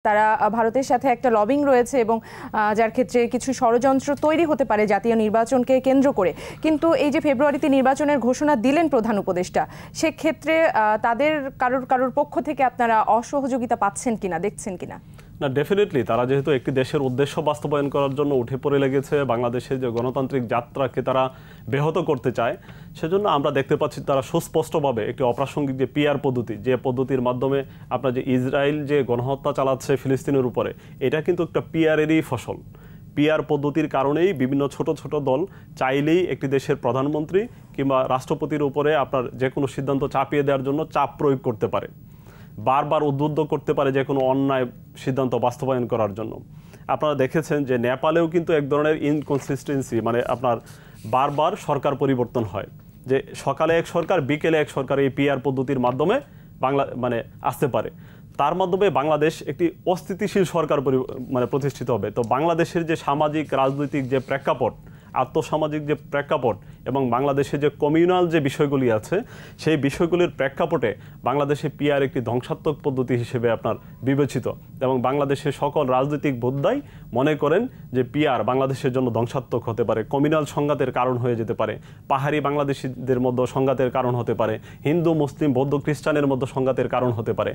তারা ভারতের সাথে একটা লবিং রয়েছে এবং যার ক্ষেত্রে কিছু ষড়যন্ত্র তৈরি হতে পারে জাতীয় নির্বাচনকে কেন্দ্র করে। কিন্তু এই যে ফেব্রুয়ারিতে নির্বাচনের ঘোষণা দিলেন প্রধান উপদেষ্টা, সেক্ষেত্রে তাদের কারোর পক্ষ থেকে আপনারা অসহযোগিতা পাচ্ছেন কিনা, দেখছেন কিনা? না, ডেফিনেটলি তারা যেহেতু একটি দেশের উদ্দেশ্য বাস্তবায়ন করার জন্য উঠে পড়ে লেগেছে, বাংলাদেশের যে গণতান্ত্রিক যাত্রাকে তারা ব্যাহত করতে চায়, সেজন্য আমরা দেখতে পাচ্ছি তারা সুস্পষ্টভাবে একটি অপ্রাসঙ্গিক যে পিআর পদ্ধতি, যে পদ্ধতির মাধ্যমে আপনার যে ইসরায়েল যে গণহত্যা চালাচ্ছে ফিলিস্তিনের উপরে, এটা কিন্তু একটা পিআরেরই ফসল। পিআর পদ্ধতির কারণেই বিভিন্ন ছোট ছোট দল চাইলেই একটি দেশের প্রধানমন্ত্রী কিংবা রাষ্ট্রপতির উপরে আপনার যে কোনো সিদ্ধান্ত চাপিয়ে দেওয়ার জন্য চাপ প্রয়োগ করতে পারে, বারবার উদ্বুদ্ধ করতে পারে যে কোনো অন্যায় সিদ্ধান্ত বাস্তবায়ন করার জন্য। আপনারা দেখেছেন যে নেপালেও কিন্তু এক ধরনের ইনকনসিস্টেন্সি, মানে আপনার বারবার সরকার পরিবর্তন হয়, যে সকালে এক সরকার বিকেলে এক সরকার এই পিআর পদ্ধতির মাধ্যমে আসতে পারে। তার মাধ্যমে বাংলাদেশ একটি অস্থিতিশীল সরকার প্রতিষ্ঠিত হবে। তো বাংলাদেশের যে সামাজিক রাজনৈতিক যে প্রেক্ষাপট, আর্থসামাজিক যে প্রেক্ষাপট এবং বাংলাদেশে যে কমিউনাল যে বিষয়গুলি আছে, সেই বিষয়গুলির প্রেক্ষাপটে বাংলাদেশে পিআর একটি ধ্বংসাত্মক পদ্ধতি হিসেবে আপনার বিবেচিত, এবং বাংলাদেশের সকল রাজনৈতিক বোদ্ধাই মনে করেন যে পিআর বাংলাদেশের জন্য ধ্বংসাত্মক হতে পারে, কমিউনাল সংঘাতের কারণ হয়ে যেতে পারে, পাহাড়ি বাংলাদেশিদের মধ্যে সংঘাতের কারণ হতে পারে, হিন্দু মুসলিম বৌদ্ধ খ্রিস্টানের মধ্যে সংঘাতের কারণ হতে পারে।